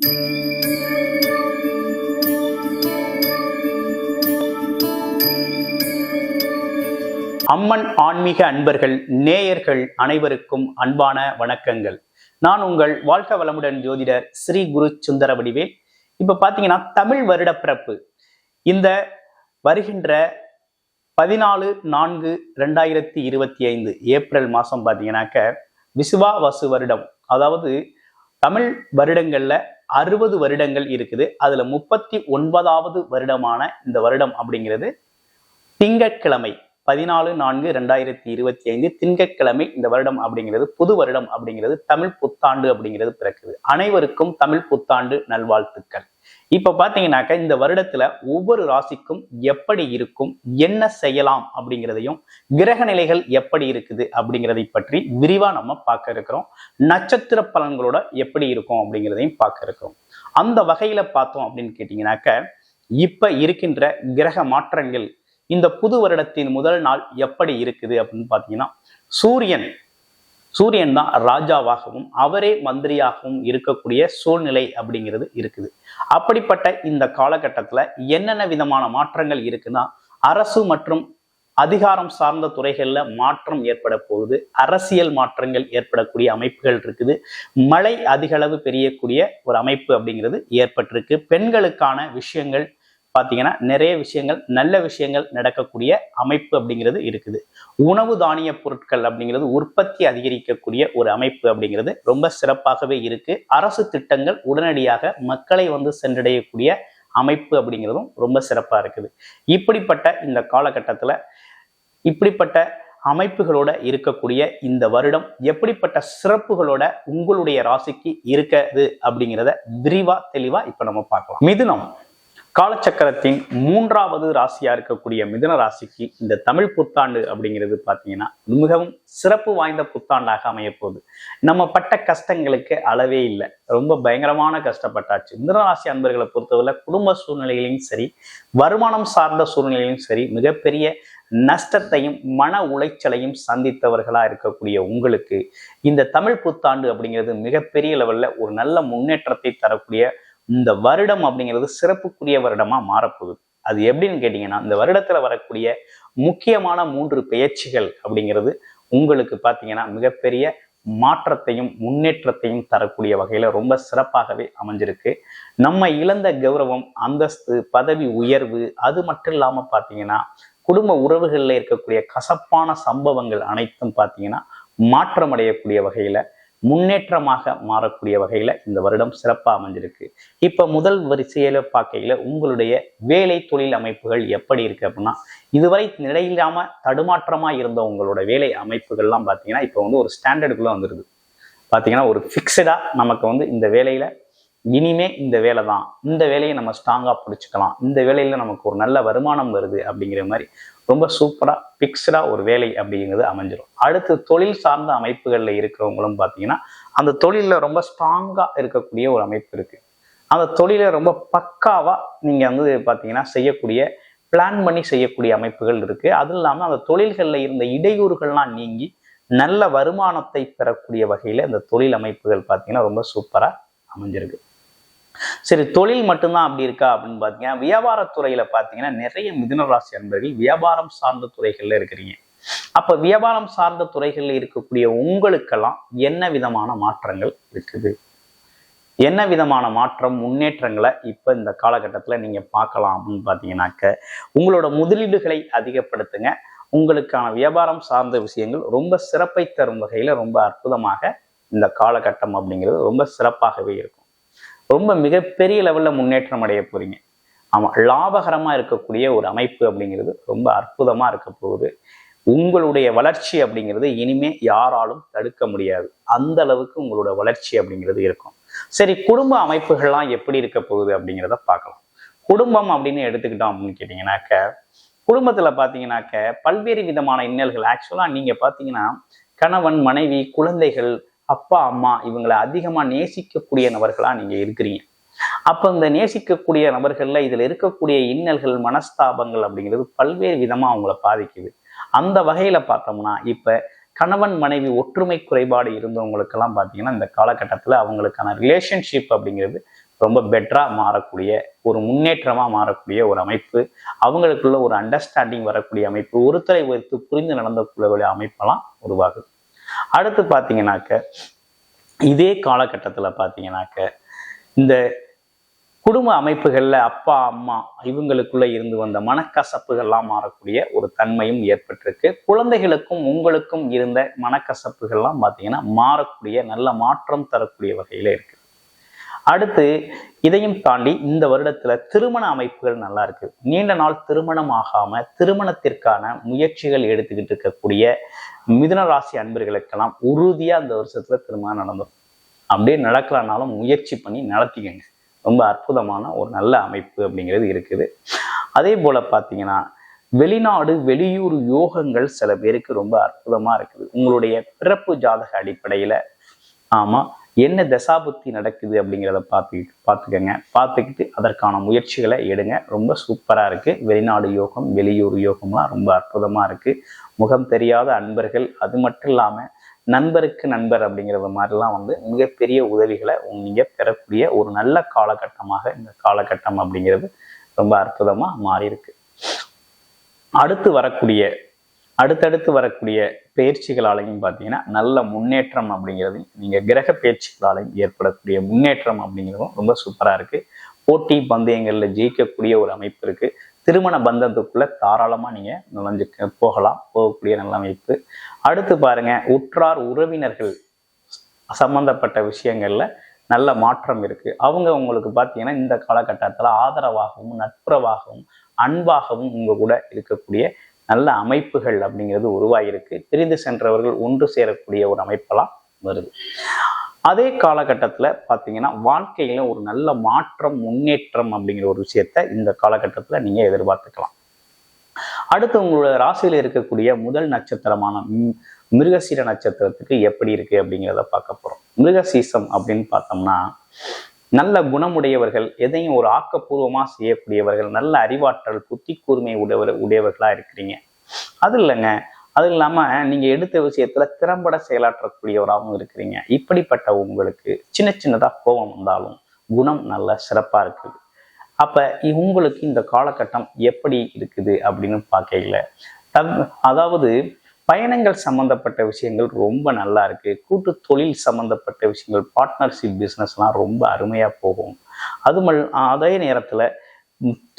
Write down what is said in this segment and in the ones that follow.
அம்மன் ஆன்மீக அன்பர்கள் நேயர்கள் அனைவருக்கும் அன்பான வணக்கங்கள். நான் உங்கள் வாழ்க வளமுடன் ஜோதிடர் ஸ்ரீ குரு சுந்தர வடிவேல். இப்ப பாத்தீங்கன்னா தமிழ் வருட பிறப்பு இந்த வருகின்ற 14/4/2025 ஏப்ரல் மாசம் பாத்தீங்கன்னாக்க விசுவாவசு வருடம். அதாவது தமிழ் வருடங்கள்ல 60 வருடங்கள் இருக்குது. அதுல 39வது வருடமான இந்த வருடம் அப்படிங்கிறது திங்கட்கிழமை 14/4/2025 திங்கட்கிழமை இந்த வருடம் அப்படிங்கிறது புது வருடம் அப்படிங்கிறது தமிழ் புத்தாண்டு அப்படிங்கிறது பிறக்குது. அனைவருக்கும் தமிழ் புத்தாண்டு நல்வாழ்த்துக்கள். இப்ப பாத்தீங்கன்னாக்க இந்த வருடத்துல ஒவ்வொரு ராசிக்கும் எப்படி இருக்கும், என்ன செய்யலாம் அப்படிங்கிறதையும், கிரக நிலைகள் எப்படி இருக்குது அப்படிங்கிறதை பற்றி விரிவா நம்ம பார்க்க இருக்கிறோம். நட்சத்திர பலன்களோட எப்படி இருக்கும் அப்படிங்கிறதையும் பார்க்க இருக்கிறோம். அந்த வகையில பார்த்தோம் அப்படின்னு கேட்டீங்கன்னாக்க இப்ப இருக்கின்ற கிரக மாற்றங்கள் இந்த புது வருடத்தின் முதல் நாள் எப்படி இருக்குது அப்படின்னு பாத்தீங்கன்னா சூரியன் தான் ராஜாவாகவும் அவரே மந்திரியாகவும் இருக்கக்கூடிய சூழ்நிலை அப்படிங்கிறது இருக்குது. அப்படிப்பட்ட இந்த காலகட்டத்துல என்னென்ன விதமான மாற்றங்கள் இருக்குன்னா, அரசு மற்றும் அதிகாரம் சார்ந்த துறைகள்ல மாற்றம் ஏற்பட போகுது. அரசியல் மாற்றங்கள் ஏற்படக்கூடிய அமைப்புகள் இருக்குது. மழை அதிக அளவு பெய்யக்கூடிய ஒரு அமைப்பு அப்படிங்கிறது ஏற்பட்டிருக்கு. பெண்களுக்கான விஷயங்கள் பார்த்தீங்கன்னா நிறைய விஷயங்கள், நல்ல விஷயங்கள் நடக்கக்கூடிய அமைப்பு அப்படிங்கிறது இருக்குது. உணவு தானிய பொருட்கள் அப்படிங்கிறது உற்பத்தி அதிகரிக்கக்கூடிய ஒரு அமைப்பு அப்படிங்கிறது ரொம்ப சிறப்பாகவே இருக்கு. அரசு திட்டங்கள் உடனடியாக மக்களை சென்றடையக்கூடிய அமைப்பு அப்படிங்கிறதும் ரொம்ப சிறப்பா இருக்குது. இப்படிப்பட்ட இந்த காலகட்டத்துல இப்படிப்பட்ட அமைப்புகளோட இருக்கக்கூடிய இந்த வருடம் எப்படிப்பட்ட சிறப்புகளோட உங்களுடைய ராசிக்கு இருக்குது அப்படிங்கிறத விரிவா தெளிவா இப்ப நம்ம பார்க்கலாம். மிதுனம் காலச்சக்கரத்தின் 3வது ராசியா இருக்கக்கூடிய மிதுன ராசிக்கு இந்த தமிழ் புத்தாண்டு அப்படிங்கிறது பார்த்தீங்கன்னா மிகவும் சிறப்பு வாய்ந்த புத்தாண்டாக அமைய போகுது. நம்ம பட்ட கஷ்டங்களுக்கு அளவே இல்லை, ரொம்ப பயங்கரமான கஷ்டப்பட்டாச்சு. மிதுன ராசி அன்பர்களை பொறுத்தவரை குடும்ப சூழ்நிலையிலும் சரி, வருமானம் சார்ந்த சூழ்நிலையிலும் சரி, மிகப்பெரிய நஷ்டத்தையும் மன உளைச்சலையும் சந்தித்தவர்களா இருக்கக்கூடிய உங்களுக்கு இந்த தமிழ் புத்தாண்டு அப்படிங்கிறது மிகப்பெரிய லெவல்ல ஒரு நல்ல முன்னேற்றத்தை தரக்கூடிய இந்த வருடம் அப்படிங்கிறது சிறப்புக்குரிய வருடமா மாறப்போகுது. அது எப்படின்னு கேட்டீங்கன்னா, இந்த வருடத்துல வரக்கூடிய முக்கியமான 3 பெயர்ச்சிகள் அப்படிங்கிறது உங்களுக்கு பார்த்தீங்கன்னா மிகப்பெரிய மாற்றத்தையும் முன்னேற்றத்தையும் தரக்கூடிய வகையில ரொம்ப சிறப்பாகவே அமைஞ்சிருக்கு. நம்ம இழந்த கௌரவம், அந்தஸ்து, பதவி உயர்வு, அது மட்டும் இல்லாம பார்த்தீங்கன்னா குடும்ப உறவுகளில் இருக்கக்கூடிய கசப்பான சம்பவங்கள் அனைத்தும் பார்த்தீங்கன்னா மாற்றம் அடையக்கூடிய வகையில, முன்னேற்றமாக மாறக்கூடிய வகையில இந்த வருடம் சிறப்பாக அமைஞ்சிருக்கு. இப்ப முதல் வரிசையில பார்க்கையில உங்களுடைய வேலை தொழில் அமைப்புகள் எப்படி இருக்கு அப்படின்னா, இதுவரை நிலையில்லாம தடுமாற்றமா இருந்த உங்களோட வேலை அமைப்புகள்லாம் பார்த்தீங்கன்னா இப்ப ஒரு ஸ்டாண்டர்டுக்குள்ள வந்துருது. பார்த்தீங்கன்னா ஒரு ஃபிக்ஸடா நமக்கு இந்த வேலையில இனிமே இந்த வேலை தான், இந்த வேலையை நம்ம ஸ்ட்ராங்கா பிடிச்சிக்கலாம், இந்த வேலையில நமக்கு ஒரு நல்ல வருமானம் வருது அப்படிங்கிற மாதிரி ரொம்ப சூப்பரா பிக்ஸ்டா ஒரு வேலை அப்படிங்கிறது அமைஞ்சிடும். அடுத்து தொழில் சார்ந்த அமைப்புகள்ல இருக்கிறவங்களும் பார்த்தீங்கன்னா அந்த தொழில ரொம்ப ஸ்ட்ராங்கா இருக்கக்கூடிய ஒரு அமைப்பு இருக்கு. அந்த தொழிலை ரொம்ப பக்காவா நீங்க பார்த்தீங்கன்னா செய்யக்கூடிய, பிளான் பண்ணி செய்யக்கூடிய அமைப்புகள் இருக்கு. அது இல்லாம அந்த தொழில்கள்ல இருந்த இடையூறுகள்லாம் நீங்கி நல்ல வருமானத்தை பெறக்கூடிய வகையில இந்த தொழில் அமைப்புகள் பார்த்தீங்கன்னா ரொம்ப சூப்பரா அமைஞ்சிருக்கு. சரி, தொழில் மட்டும்தான் அப்படி இருக்கா அப்படின்னு பார்த்தீங்கன்னா, வியாபாரத்துறையில பார்த்தீங்கன்னா நிறைய மிதுன ராசி அன்பர்கள் வியாபாரம் சார்ந்த துறைகள்ல இருக்கிறீங்க. அப்ப வியாபாரம் சார்ந்த துறைகள்ல இருக்கக்கூடிய உங்களுக்கெல்லாம் என்ன விதமான மாற்றங்கள் இருக்குது, என்ன விதமான மாற்றம் முன்னேற்றங்களை இப்ப இந்த காலகட்டத்துல நீங்க பார்க்கலாம் அப்படின்னு பார்த்தீங்கன்னாக்க, உங்களோட முதலீடுகளை அதிகப்படுத்துங்க. உங்களுக்கான வியாபாரம் சார்ந்த விஷயங்கள் ரொம்ப சிறப்பை தரும் வகையில ரொம்ப அற்புதமாக இந்த காலகட்டம் அப்படிங்கிறது ரொம்ப சிறப்பாகவே இருக்கும். ரொம்ப மிகப்பெரிய லெவல்ல முன்னேற்றம் அடைய போறீங்க. ஆமா, லாபகரமா இருக்கக்கூடிய ஒரு அமைப்பு அப்படிங்கிறது ரொம்ப அற்புதமா இருக்க போகுது. உங்களுடைய வளர்ச்சி அப்படிங்கிறது இனிமே யாராலும் தடுக்க முடியாது, அந்த அளவுக்கு உங்களோட வளர்ச்சி அப்படிங்கிறது இருக்கும். சரி, குடும்ப அமைப்புகள்லாம் எப்படி இருக்க போகுது அப்படிங்கிறத பார்க்கலாம். குடும்பம் அப்படின்னு எடுத்துக்கிட்டோம் அப்படின்னு கேட்டீங்கன்னாக்க, குடும்பத்துல பாத்தீங்கன்னாக்க பல்வேறு விதமான இன்னல்கள். ஆக்சுவலா நீங்க பாத்தீங்கன்னா கணவன், மனைவி, குழந்தைகள், அப்பா, அம்மா இவங்களை அதிகமா நேசிக்கக்கூடிய நபர்களா நீங்க இருக்கிறீங்க. அப்ப இந்த நேசிக்கக்கூடிய நபர்கள்ல இதுல இருக்கக்கூடிய இன்னல்கள், மனஸ்தாபங்கள் அப்படிங்கிறது பல்வேறு விதமா அவங்கள பாதிக்குது. அந்த வகையில பார்த்தோம்னா இப்ப கணவன் மனைவி ஒற்றுமை குறைபாடு இருந்தவங்களுக்கெல்லாம் பார்த்தீங்கன்னா இந்த காலகட்டத்தில் அவங்களுக்கான ரிலேஷன்ஷிப் அப்படிங்கிறது ரொம்ப பெட்டரா மாறக்கூடிய ஒரு முன்னேற்றமா மாறக்கூடிய ஒரு அமைப்பு, அவங்களுக்குள்ள ஒரு அண்டர்ஸ்டாண்டிங் வரக்கூடிய அமைப்பு, ஒருத்தரை ஒருத்து புரிந்து நடந்தக்கூடிய அமைப்பெல்லாம் உருவாகுது. அடுத்து பார்த்தீங்கன்னாக்க இதே காலகட்டத்துல பார்த்தீங்கன்னாக்க இந்த குடும்ப அமைப்புகள்ல அப்பா அம்மா இவங்களுக்குள்ள இருந்து வந்த மனக்கசப்புகள்லாம் மாறக்கூடிய ஒரு தன்மையும் ஏற்பட்டிருக்கு. குழந்தைகளுக்கும் உங்களுக்கும் இருந்த மனக்கசப்புகள்லாம் பார்த்தீங்கன்னா மாறக்கூடிய நல்ல மாற்றம் தரக்கூடிய வகையில இருக்கு. அடுத்து இதையும் தாண்டி இந்த வருடத்துல திருமண அமைப்புகள் நல்லா இருக்கு. நீண்ட நாள் திருமணம் ஆகாம திருமணத்திற்கான முயற்சிகள் எடுத்துக்கிட்டு இருக்கக்கூடிய மிதுன ராசி அன்பர்களுக்கெல்லாம் உறுதியா இந்த வருஷத்துல திருமணம் நடந்துடும். அப்படியே நடக்கலனாலும் முயற்சி பண்ணி நடத்திக்கங்க. ரொம்ப அற்புதமான ஒரு நல்ல அமைப்பு அப்படிங்கிறது இருக்குது. அதே போல பார்த்தீங்கன்னா வெளிநாடு வெளியூர் யோகங்கள் சில பேருக்கு ரொம்ப அற்புதமா இருக்குது. உங்களுடைய பிறப்பு ஜாதக அடிப்படையில என்ன தசாபுத்தி நடக்குது அப்படிங்கிறத பார்த்துக்கங்க. பார்த்துக்கிட்டு அதற்கான முயற்சிகளை எடுங்க. ரொம்ப சூப்பரா இருக்கு. வெளிநாடு யோகம் வெளியூர் யோகம்லாம் ரொம்ப அற்புதமா இருக்கு. முகம் தெரியாத அன்பர்கள், அது மட்டும் இல்லாம நண்பருக்கு நண்பர் அப்படிங்கிறது மாதிரிலாம் மிகப்பெரிய உதவிகளை நீங்க பெறக்கூடிய ஒரு நல்ல காலகட்டமாக இந்த காலகட்டம் அப்படிங்கிறது ரொம்ப அற்புதமா மாறி இருக்கு. அடுத்தடுத்து வரக்கூடிய பயிற்சிகளாலையும் பார்த்தீங்கன்னா நல்ல முன்னேற்றம் அப்படிங்கிறது நீங்க கிரக பயிற்சிகளாலையும் ஏற்படக்கூடிய முன்னேற்றம் அப்படிங்கிறதும் ரொம்ப சூப்பரா இருக்கு. போட்டி பந்தயங்கள்ல ஜெயிக்கக்கூடிய ஒரு அமைப்பு இருக்கு. திருமண பந்தத்துக்குள்ள தாராளமா நீங்க நுழைஞ்சு போகக்கூடிய நல்ல அமைப்பு. அடுத்து பாருங்க, உற்றார் உறவினர்கள் சம்பந்தப்பட்ட விஷயங்கள்ல நல்ல மாற்றம் இருக்கு. அவங்க உங்களுக்கு பார்த்தீங்கன்னா இந்த காலகட்டத்தில் ஆதரவாகவும் நட்புறவாகவும் அன்பாகவும் உங்க கூட இருக்கக்கூடிய நல்ல அமைப்புகள் அப்படிங்கிறது உருவாகிருக்கு. பிரிந்து சென்றவர்கள் ஒன்று சேரக்கூடிய ஒரு அமைப்பெல்லாம் வருது. அதே காலகட்டத்தில் பார்த்தீங்கன்னா வாழ்க்கையில ஒரு நல்ல மாற்றம் முன்னேற்றம் அப்படிங்கிற ஒரு விஷயத்த இந்த காலகட்டத்தில் நீங்க எதிர்பார்த்துக்கலாம். அடுத்து உங்களோட ராசியில இருக்கக்கூடிய முதல் நட்சத்திரமான மிருகசீர நட்சத்திரத்துக்கு எப்படி இருக்கு அப்படிங்கிறத பார்க்க போறோம். மிருகசீசம் அப்படின்னு பார்த்தோம்னா நல்ல குணமுடையவர்கள், எதையும் ஒரு ஆக்கப்பூர்வமா செய்யக்கூடியவர்கள், நல்ல அறிவாற்றல் புத்தி கூர்மை உடையவர்களா இருக்கிறீங்க. அது இல்லைங்க, அது இல்லாம நீங்க எடுத்த விஷயத்துல திறம்பட செயலாற்றக்கூடியவராகவும் இருக்கிறீங்க. இப்படிப்பட்ட உங்களுக்கு சின்னதா கோபம் வந்தாலும் குணம் நல்ல சிறப்பா இருக்குது. அப்ப உங்களுக்கு இந்த காலகட்டம் எப்படி இருக்குது அப்படின்னு பார்க்கல, அதாவது பயணங்கள் சம்பந்தப்பட்ட விஷயங்கள் ரொம்ப நல்லா இருக்கு. கூட்டு தொழில் சம்பந்தப்பட்ட விஷயங்கள், பார்ட்னர்ஷிப் பிஸ்னஸ்லாம் ரொம்ப அருமையா போகும். அதே நேரத்துல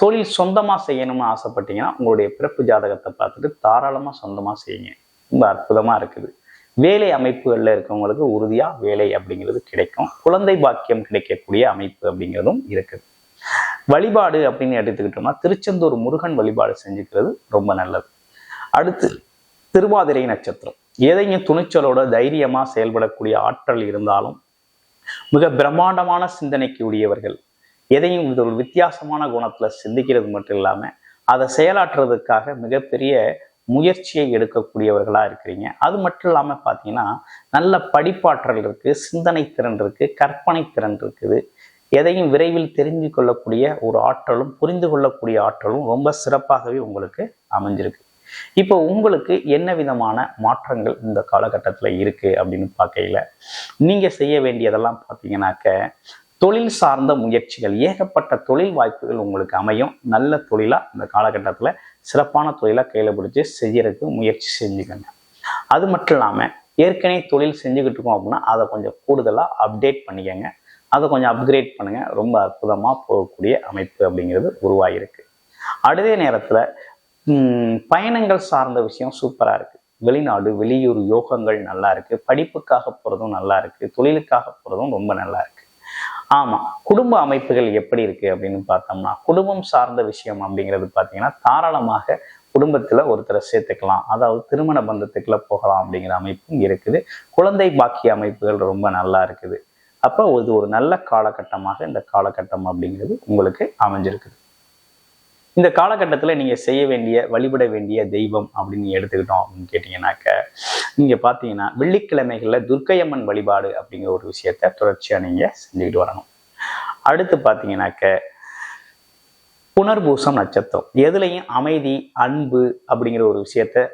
தொழில் சொந்தமா செய்யணும்னு ஆசைப்பட்டீங்கன்னா உங்களுடைய பிறப்பு ஜாதகத்தை பார்த்துட்டு தாராளமா சொந்தமா செய்யுங்க. ரொம்ப அற்புதமா இருக்குது. வேலை அமைப்புகள்ல இருக்கவங்களுக்கு உறுதியா வேலை அப்படிங்கிறது கிடைக்கும். குழந்தை பாக்கியம் கிடைக்கக்கூடிய அமைப்பு அப்படிங்கிறதும் இருக்குது. வழிபாடு அப்படின்னு எடுத்துக்கிட்டோம்னா திருச்செந்தூர் முருகன் வழிபாடு செஞ்சுக்கிறது ரொம்ப நல்லது. அடுத்து திருவாதிரை நட்சத்திரம். எதையும் துணிச்சலோட தைரியமா செயல்படக்கூடிய ஆற்றல் இருந்தாலும் மிக பிரம்மாண்டமான சிந்தனைக்கு உடையவர்கள். எதையும் ஒரு வித்தியாசமான குணத்துல சிந்திக்கிறது மட்டும் இல்லாம அதை செயலாற்றுறதுக்காக மிகப்பெரிய முயற்சியை எடுக்கக்கூடியவர்களா இருக்கிறீங்க. அது மட்டும் இல்லாம பாத்தீங்கன்னா நல்ல படிப்பாற்றல் இருக்கு, சிந்தனை திறன் இருக்கு, கற்பனை திறன் இருக்குது. எதையும் விரைவில் தெரிந்து கொள்ளக்கூடிய ஒரு ஆற்றலும் புரிந்து கொள்ளக்கூடிய ஆற்றலும் ரொம்ப சிறப்பாகவே உங்களுக்கு அமைஞ்சிருக்கு. இப்போ உங்களுக்கு என்ன விதமான மாற்றங்கள் இந்த காலகட்டத்துல இருக்கு அப்படின்னு பார்க்கையில நீங்க செய்ய வேண்டியதெல்லாம் பார்த்தீங்கன்னாக்க தொழில் சார்ந்த முயற்சிகள், ஏகப்பட்ட தொழில் வாய்ப்புகள் உங்களுக்கு அமையும். நல்ல தொழிலா இந்த காலகட்டத்துல சிறப்பான தொழிலா கையில பிடிச்சி செய்யறதுக்கு முயற்சி செஞ்சுக்கோங்க. அது மட்டும் இல்லாம ஏற்கனவே தொழில் செஞ்சுக்கிட்டு இருக்கோம் அப்படின்னா அதை கொஞ்சம் கூடுதலா அப்டேட் பண்ணிக்கங்க, அதை கொஞ்சம் அப்கிரேட் பண்ணுங்க. ரொம்ப அற்புதமா போகக்கூடிய அமைப்பு அப்படிங்கிறது உருவாகிருக்கு. அதே நேரத்துல பயணங்கள் சார்ந்த விஷயம் சூப்பரா இருக்கு. வெளிநாடு வெளியூர் யோகங்கள் நல்லா இருக்கு. படிப்புக்காக போறதும் நல்லா இருக்கு, தொழிலுக்காக போறதும் ரொம்ப நல்லா இருக்கு. ஆமா, குடும்ப அமைப்புகள் எப்படி இருக்கு அப்படின்னு பார்த்தோம்னா குடும்பம் சார்ந்த விஷயம் அப்படிங்கிறது பார்த்தீங்கன்னா தாராளமாக குடும்பத்துல ஒருத்தரை சேர்த்துக்கலாம், அதாவது திருமண பந்தத்துக்குள்ள போகலாம் அப்படிங்கிற அமைப்பும் இருக்குது. குழந்தை பாக்கிய அமைப்புகள் ரொம்ப நல்லா இருக்குது. அப்போ இது ஒரு நல்ல காலகட்டமாக இந்த காலகட்டம் அப்படிங்கிறது உங்களுக்கு அமைஞ்சிருக்குது. இந்த காலகட்டத்தில் நீங்க செய்ய வேண்டிய வழிபட வேண்டிய தெய்வம் அப்படின்னு எடுத்துக்கிட்டோம் அப்படின்னு கேட்டீங்கன்னாக்க நீங்க பார்த்தீங்கன்னா வெள்ளிக்கிழமைகள்ல துர்க்கையம்மன் வழிபாடு அப்படிங்கிற ஒரு விஷயத்த தொடர்ச்சியா நீங்க செஞ்சுக்கிட்டு வரணும். அடுத்து பார்த்தீங்கன்னாக்க புனர்பூசம் நட்சத்திரம். எதுலையும் அமைதி அன்பு அப்படிங்கிற ஒரு விஷயத்த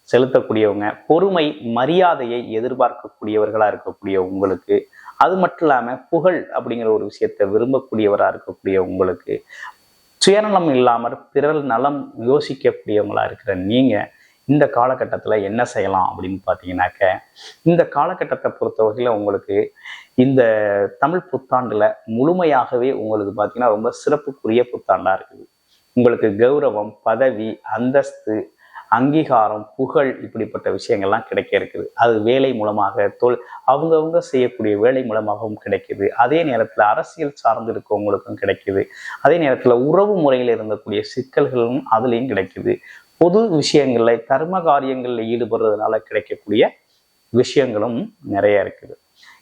செலுத்தக்கூடியவங்க, பொறுமை மரியாதையை எதிர்பார்க்கக்கூடியவர்களா இருக்கக்கூடிய உங்களுக்கு அது மட்டும் இல்லாம புகழ் அப்படிங்கிற ஒரு விஷயத்தை விரும்பக்கூடியவராக இருக்கக்கூடிய உங்களுக்கு, சுயநலம் இல்லாமல் பிறர் நலம் யோசிக்கக்கூடியவங்களா இருக்கிற நீங்க இந்த காலகட்டத்துல என்ன செய்யலாம் அப்படின்னு பார்த்தீங்கன்னாக்க, இந்த காலகட்டத்தை பொறுத்த வகையில உங்களுக்கு இந்த தமிழ் புத்தாண்டுல முழுமையாகவே உங்களுக்கு பார்த்தீங்கன்னா ரொம்ப சிறப்புக்குரிய புத்தாண்டா இருக்குது. உங்களுக்கு கௌரவம், பதவி, அந்தஸ்து, அங்கீகாரம், புகழ் இப்படிப்பட்ட விஷயங்கள்லாம் கிடைக்க இருக்குது. அது வேலை மூலமாக அவங்கவுங்க செய்யக்கூடிய வேலை மூலமாகவும் கிடைக்குது. அதே நேரத்துல அரசியல் சார்ந்து இருக்கவங்களுக்கும் கிடைக்குது. அதே நேரத்துல உறவு முறையில் இருந்தக்கூடிய சிக்கல்களும் அதுலேயும் கிடைக்குது. பொது விஷயங்கள்ல கர்ம காரியங்கள்ல ஈடுபடுறதுனால கிடைக்கக்கூடிய விஷயங்களும் நிறைய இருக்குது.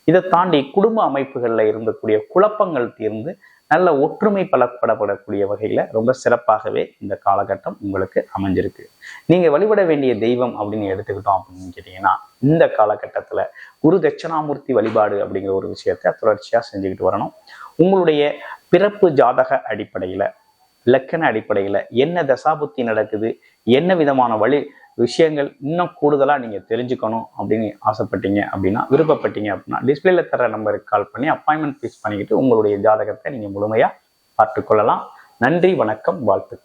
இதை தாண்டி குடும்ப அமைப்புகள்ல இருந்தக்கூடிய குழப்பங்கள் தீர்ந்து நல்ல ஒற்றுமை பலப்படப்படக்கூடிய வகையில ரொம்ப சிறப்பாகவே இந்த காலகட்டம் உங்களுக்கு அமைஞ்சிருக்கு. நீங்க வழிபட வேண்டிய தெய்வம் அப்படின்னு எடுத்துக்கிட்டோம் அப்படின்னு கேட்டீங்கன்னா, இந்த காலகட்டத்துல குரு தட்சிணாமூர்த்தி வழிபாடு அப்படிங்கிற ஒரு விஷயத்த தொடர்ச்சியா செஞ்சுக்கிட்டு வரணும். உங்களுடைய பிறப்பு ஜாதக அடிப்படையில, லக்கண அடிப்படையில என்ன தசாபுத்தி நடக்குது, என்ன விதமான விஷயங்கள் இன்னும் கூடுதலா நீங்க தெரிஞ்சுக்கணும் அப்படின்னு ஆசைப்பட்டீங்க அப்படின்னா, விருப்பப்பட்டீங்க அப்படின்னா, டிஸ்பிளேல தர நம்பருக்கு கால் பண்ணி அப்பாயின்மெண்ட் ஃபிக்ஸ் பண்ணிக்கிட்டு உங்களுடைய ஜாதகத்தை நீங்க முழுமையா பார்த்துக்கொள்ளலாம். நன்றி, வணக்கம், வாழ்த்துக்கள்.